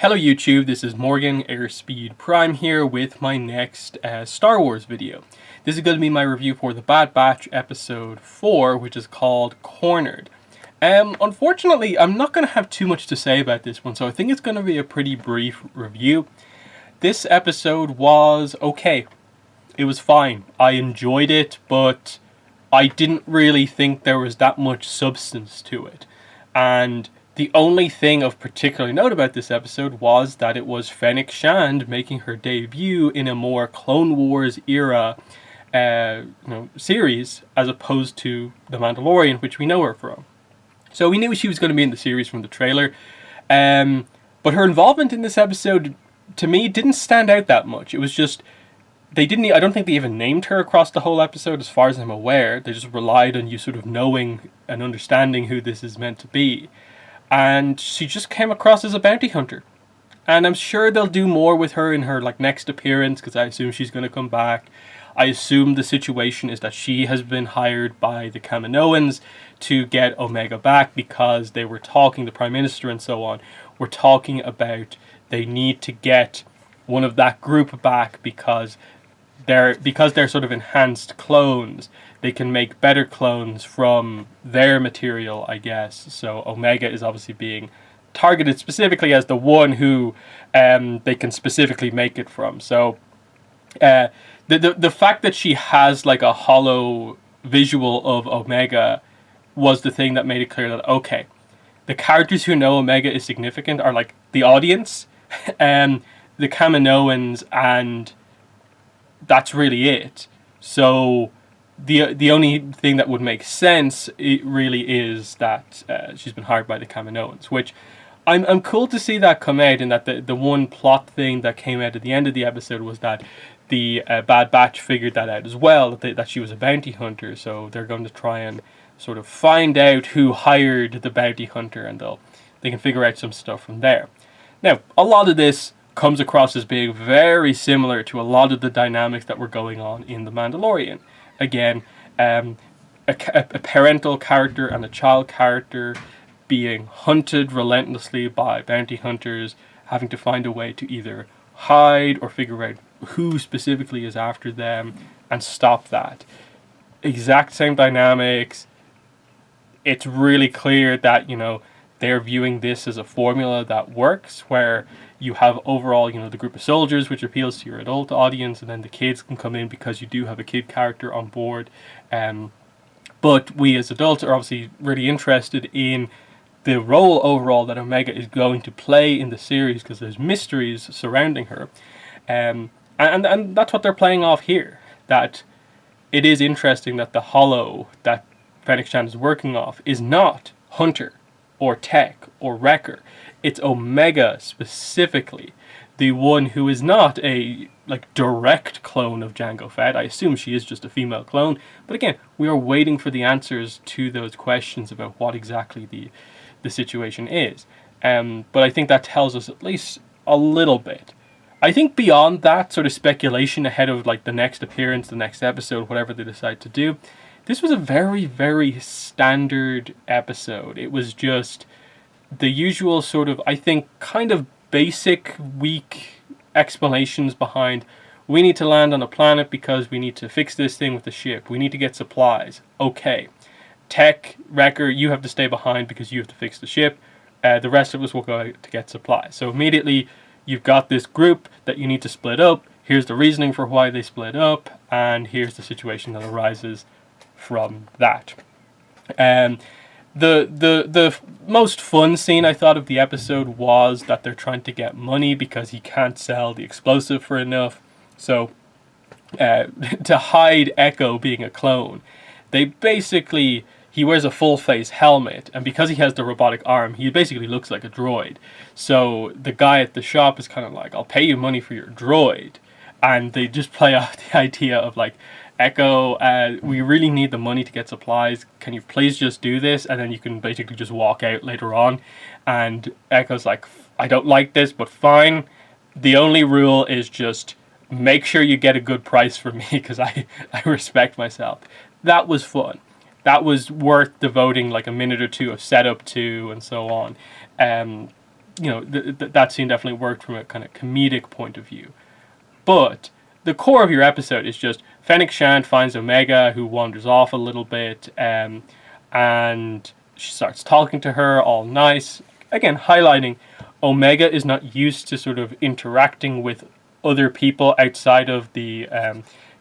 Hello YouTube, this is Morgan Airspeed Prime here with my next Star Wars video. This is going to be my review for The Bad Batch episode 4, which is called Cornered. Unfortunately, I'm not going to have too much to say about this one, so I think it's going to be a pretty brief review. This episode was okay. It was fine. I enjoyed it, but I didn't really think there was that much substance to it. And the only thing of particular note about this episode was that it was Fennec Shand making her debut in a more Clone Wars era series, as opposed to The Mandalorian, which we know her from. So we knew she was going to be in the series from the trailer, but her involvement in this episode, to me, didn't stand out that much. It was just, I don't think they even named her across the whole episode, as far as I'm aware. They just relied on you sort of knowing and understanding who this is meant to be. And she just came across as a bounty hunter. And I'm sure they'll do more with her in her next appearance, because I assume she's going to come back. I assume the situation is that she has been hired by the Kaminoans to get Omega back, because they were talking, the Prime Minister and so on, were talking about they need to get one of that group back because they're sort of enhanced clones. They can make better clones from their material, I guess. So Omega is obviously being targeted specifically as the one who they can specifically make it from. So the fact that she has a hollow visual of Omega was the thing that made it clear that, okay, the characters who know Omega is significant are the audience, the Kaminoans, and that's really it. So the only thing that would make sense, it really, is that she's been hired by the Kaminoans, which I'm cool to see that come out. And that the one plot thing that came out at the end of the episode was that the Bad Batch figured that out as well, that she was a bounty hunter. So they're going to try and sort of find out who hired the bounty hunter, and they can figure out some stuff from there. Now, a lot of this comes across as being very similar to a lot of the dynamics that were going on in The Mandalorian. Again, a parental character and a child character being hunted relentlessly by bounty hunters, having to find a way to either hide or figure out who specifically is after them and stop that. Exact same dynamics. It's really clear that, they're viewing this as a formula that works, where you have overall, the group of soldiers, which appeals to your adult audience, and then the kids can come in because you do have a kid character on board. But we as adults are obviously really interested in the role overall that Omega is going to play in the series, because there's mysteries surrounding her. And that's what they're playing off here. That it is interesting that the hollow that Fennec Shand is working off is not Hunter or Tech or Wrecker. It's Omega specifically, the one who is not a direct clone of Jango Fett. I assume she is just a female clone, but again, we are waiting for the answers to those questions about what exactly the situation is. But I think that tells us at least a little bit. I think beyond that sort of speculation ahead of the next appearance, the next episode, whatever they decide to do, this was a very, very standard episode. It was just the usual sort of, I think, kind of basic, weak explanations behind, we need to land on a planet because we need to fix this thing with the ship. We need to get supplies. Okay. Tech, Wrecker, you have to stay behind because you have to fix the ship. The rest of us will go out to get supplies. So immediately, you've got this group that you need to split up. Here's the reasoning for why they split up, and here's the situation that arises from that. The most fun scene I thought of the episode was that they're trying to get money because he can't sell the explosive for enough. So to hide Echo being a clone, he wears a full face helmet, and because he has the robotic arm, he basically looks like a droid. So the guy at the shop is kind of like, I'll pay you money for your droid. And they just play out the idea of Echo, we really need the money to get supplies. Can you please just do this? And then you can basically just walk out later on. And Echo's like, I don't like this, but fine. The only rule is just make sure you get a good price for me, because I respect myself. That was fun. That was worth devoting a minute or two of setup to, and so on. that scene definitely worked from a kind of comedic point of view. But the core of your episode is just Fennec Shand finds Omega, who wanders off a little bit, and she starts talking to her, all nice. Again, highlighting Omega is not used to sort of interacting with other people outside of the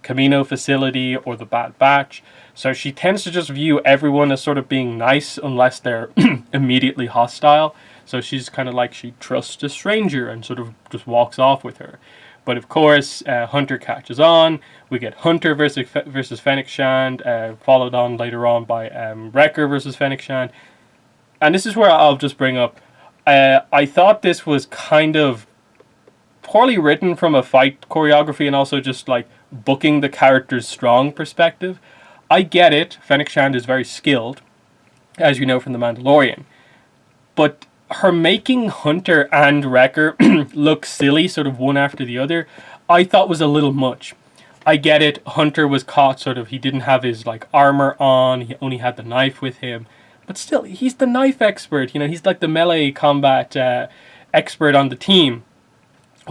Kamino facility or the Bad Batch. So she tends to just view everyone as sort of being nice unless they're immediately hostile. So she's kind of like she trusts a stranger and sort of just walks off with her. But of course, Hunter catches on. We get Hunter versus Fennec Shand, followed on later on by Wrecker versus Fennec Shand. And this is where I'll just bring up, I thought this was kind of poorly written from a fight choreography and also just like booking the character's strong perspective. I get it, Fennec Shand is very skilled, as you know from The Mandalorian. But her making Hunter and Wrecker look silly, sort of one after the other, I thought was a little much. I get it, Hunter was caught sort of, he didn't have his like armor on, he only had the knife with him. But still, he's the knife expert, he's like the melee combat expert on the team.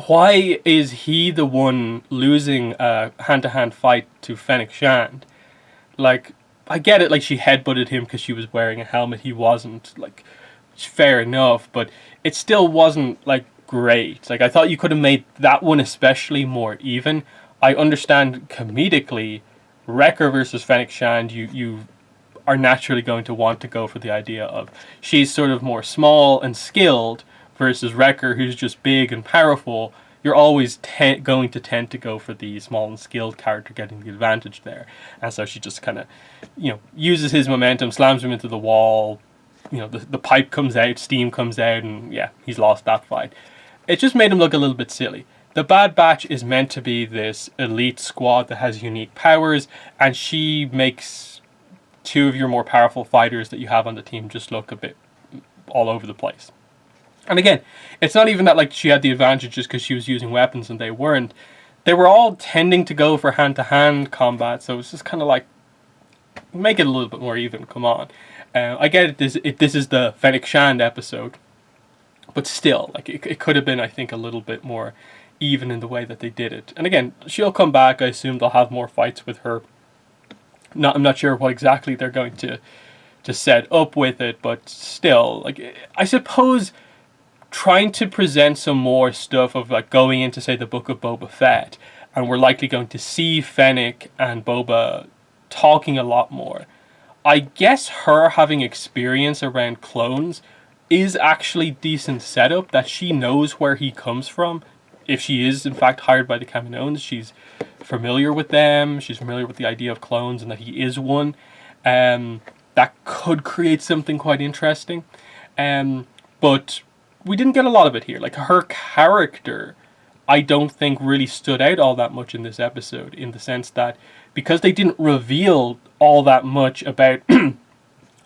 Why is he the one losing a hand-to-hand fight to Fennec Shand? Like, I get it, like she headbutted him because she was wearing a helmet, he wasn't, like, fair enough, but it still wasn't, like, great. Like, I thought you could have made that one especially more even. I understand comedically, Wrecker versus Fennec Shand, you are naturally going to want to go for the idea of she's sort of more small and skilled versus Wrecker, who's just big and powerful. You're always going to tend to go for the small and skilled character getting the advantage there. And so she just kind of, uses his momentum, slams him into the wall. The pipe comes out, steam comes out, and yeah, he's lost that fight. It just made him look a little bit silly. The Bad Batch is meant to be this elite squad that has unique powers, and she makes two of your more powerful fighters that you have on the team just look a bit all over the place. And again, it's not even that like she had the advantage just because she was using weapons and they weren't. They were all tending to go for hand-to-hand combat, so it's just kind of like, make it a little bit more even, come on. I get it, this is the Fennec Shand episode, but still, like it could have been, I think, a little bit more even in the way that they did it. And again, she'll come back, I assume they'll have more fights with her. I'm not sure what exactly they're going to set up with it, but still, like, I suppose trying to present some more stuff of like going into, say, the Book of Boba Fett, and we're likely going to see Fennec and Boba talking a lot more. I guess her having experience around clones is actually decent setup, that she knows where he comes from. If she is in fact hired by the Kaminoans, she's familiar with them, she's familiar with the idea of clones and that he is one. That could create something quite interesting. But we didn't get a lot of it here. Like, her character, I don't think really stood out all that much in this episode, in the sense that because they didn't reveal all that much about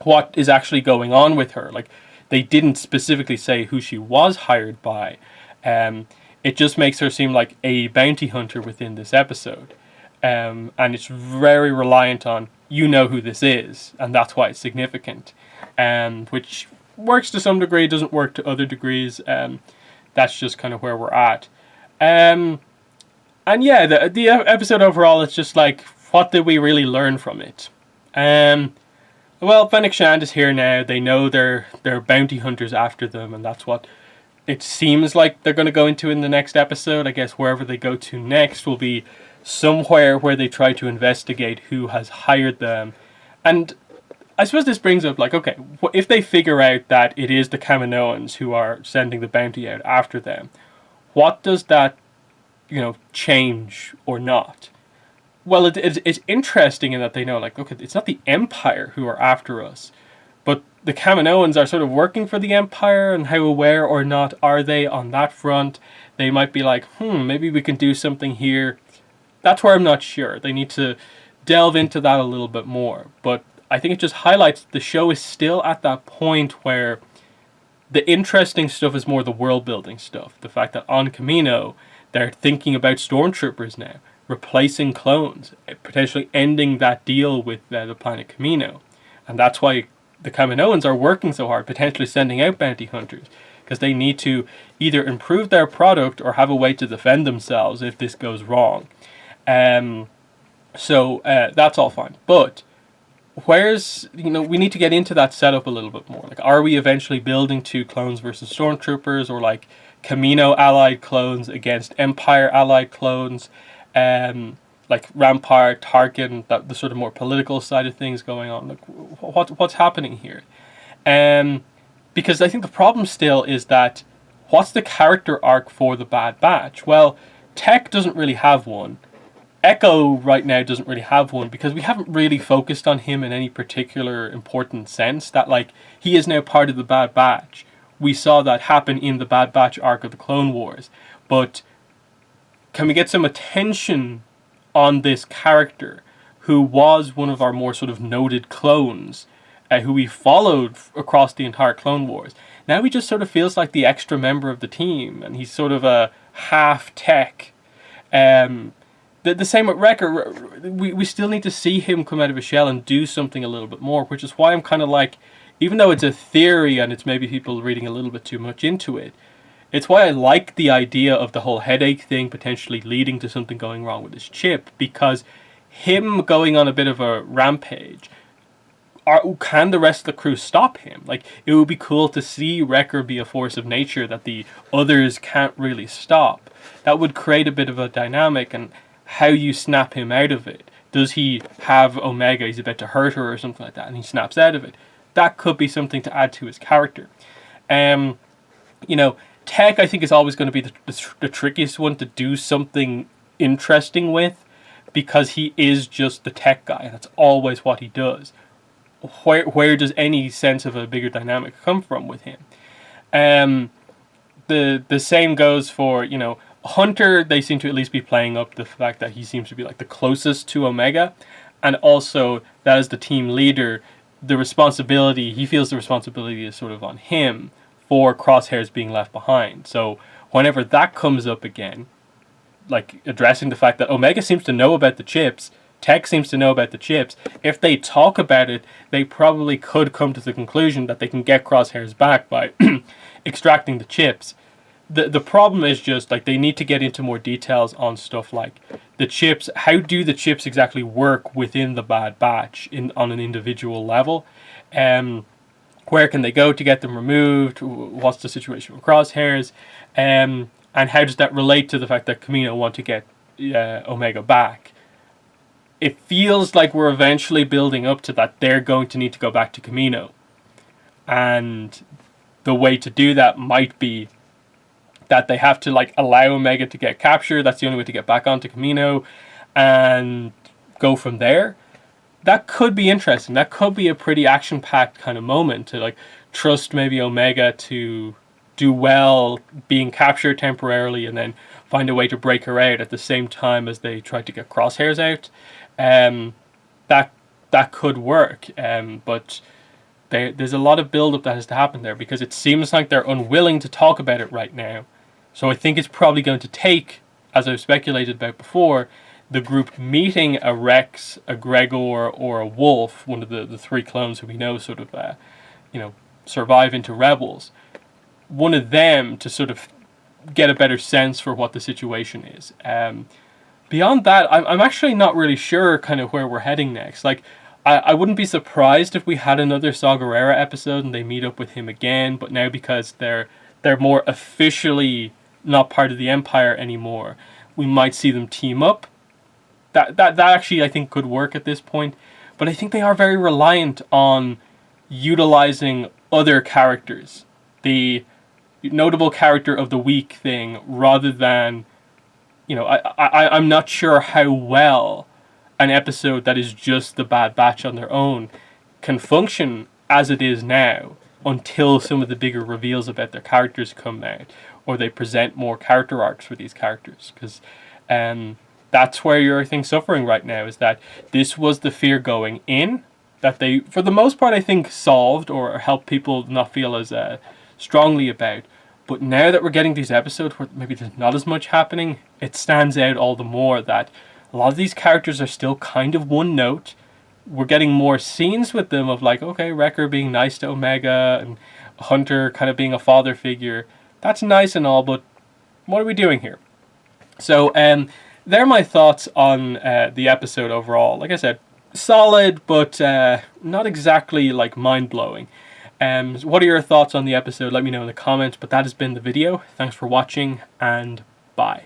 what is actually going on with her, like they didn't specifically say who she was hired by, it just makes her seem like a bounty hunter within this episode. And it's very reliant on, who this is, and that's why it's significant. Which works to some degree, doesn't work to other degrees. That's just kind of where we're at. And yeah, the episode overall, it's just like, what did we really learn from it? Well, Fennec Shand is here now. They know they're bounty hunters after them, and that's what it seems like they're going to go into in the next episode. I guess wherever they go to next will be somewhere where they try to investigate who has hired them. And I suppose this brings up, like, okay, if they figure out that it is the Kaminoans who are sending the bounty out after them, what does that, change or not? Well, it's interesting in that they know, like, okay, it's not the Empire who are after us, but the Kaminoans are sort of working for the Empire, and how aware or not are they on that front? They might be like, maybe we can do something here. That's where I'm not sure. They need to delve into that a little bit more. But I think it just highlights the show is still at that point where the interesting stuff is more the world building stuff. The fact that on Kamino, they're thinking about stormtroopers now, replacing clones, potentially ending that deal with the planet Kamino. And that's why the Kaminoans are working so hard, potentially sending out bounty hunters, because they need to either improve their product or have a way to defend themselves if this goes wrong. So that's all fine. But where's, we need to get into that setup a little bit more. Like, are we eventually building to clones versus stormtroopers, or like Kamino allied clones against Empire allied clones? Like Rampart, Tarkin, the sort of more political side of things going on. Like, what's happening here? Because I think the problem still is that, what's the character arc for the Bad Batch? Well, Tech doesn't really have one. Echo right now doesn't really have one, because we haven't really focused on him in any particular important sense. That, like, he is now part of the Bad Batch. We saw that happen in the Bad Batch arc of the Clone Wars. But can we get some attention on this character, who was one of our more sort of noted clones, who we followed across the entire Clone Wars? Now he just sort of feels like the extra member of the team, and he's sort of a half Tech. The same with Wrecker. We still need to see him come out of his shell and do something a little bit more, which is why I'm kind of like, even though it's a theory and it's maybe people reading a little bit too much into it, it's why I like the idea of the whole headache thing potentially leading to something going wrong with his chip, because him going on a bit of a rampage, can the rest of the crew stop him? Like, it would be cool to see Wrecker be a force of nature that the others can't really stop. That would create a bit of a dynamic, and how you snap him out of it. Does he have Omega, he's about to hurt her or something like that, and he snaps out of it? That could be something to add to his character. Tech, I think, is always going to be the trickiest one to do something interesting with, because he is just the tech guy, and that's always what he does. Where does any sense of a bigger dynamic come from with him? The same goes for, Hunter. They seem to at least be playing up the fact that he seems to be like the closest to Omega, and also that as the team leader, he feels the responsibility is sort of on him for Crosshairs being left behind. So whenever that comes up again, like addressing the fact that Omega seems to know about the chips, Tech seems to know about the chips, if they talk about it, they probably could come to the conclusion that they can get Crosshairs back by extracting the chips. The problem is just, like, they need to get into more details on stuff like the chips. How do the chips exactly work within the Bad Batch on an individual level? Where can they go to get them removed? What's the situation with Crosshairs? And how does that relate to the fact that Kamino want to get Omega back? It feels like we're eventually building up to that they're going to need to go back to Kamino. And the way to do that might be that they have to, like, allow Omega to get captured. That's the only way to get back onto Kamino, and go from there. That could be interesting. That could be a pretty action-packed kind of moment to, like, trust maybe Omega to do well being captured temporarily, and then find a way to break her out at the same time as they try to get Crosshairs out. That could work. But there's a lot of build-up that has to happen there, because it seems like they're unwilling to talk about it right now. So I think it's probably going to take, as I've speculated about before, the group meeting a Rex, a Gregor, or a Wolf, one of the three clones who we know sort of, survive into Rebels. One of them to sort of get a better sense for what the situation is. Beyond that, I'm actually not really sure kind of where we're heading next. Like, I wouldn't be surprised if we had another Saw Gerrera episode and they meet up with him again, but now because they're more officially not part of the Empire anymore, we might see them team up. That actually, I think, could work at this point. But I think they are very reliant on utilizing other characters. The notable character of the week thing, rather than, I'm not sure how well an episode that is just the Bad Batch on their own can function as it is now, until some of the bigger reveals about their characters come out, or they present more character arcs for these characters. Because that's where you're, I think, suffering right now, is that this was the fear going in, that they, for the most part, I think, solved or helped people not feel as strongly about. But now that we're getting these episodes where maybe there's not as much happening, it stands out all the more that a lot of these characters are still kind of one note. We're getting more scenes with them of, like, okay, Wrecker being nice to Omega, and Hunter kind of being a father figure. That's nice and all, but what are we doing here? So, they're my thoughts on the episode overall. Like I said, solid, but not exactly like mind-blowing. What are your thoughts on the episode? Let me know in the comments. But that has been the video. Thanks for watching, and bye.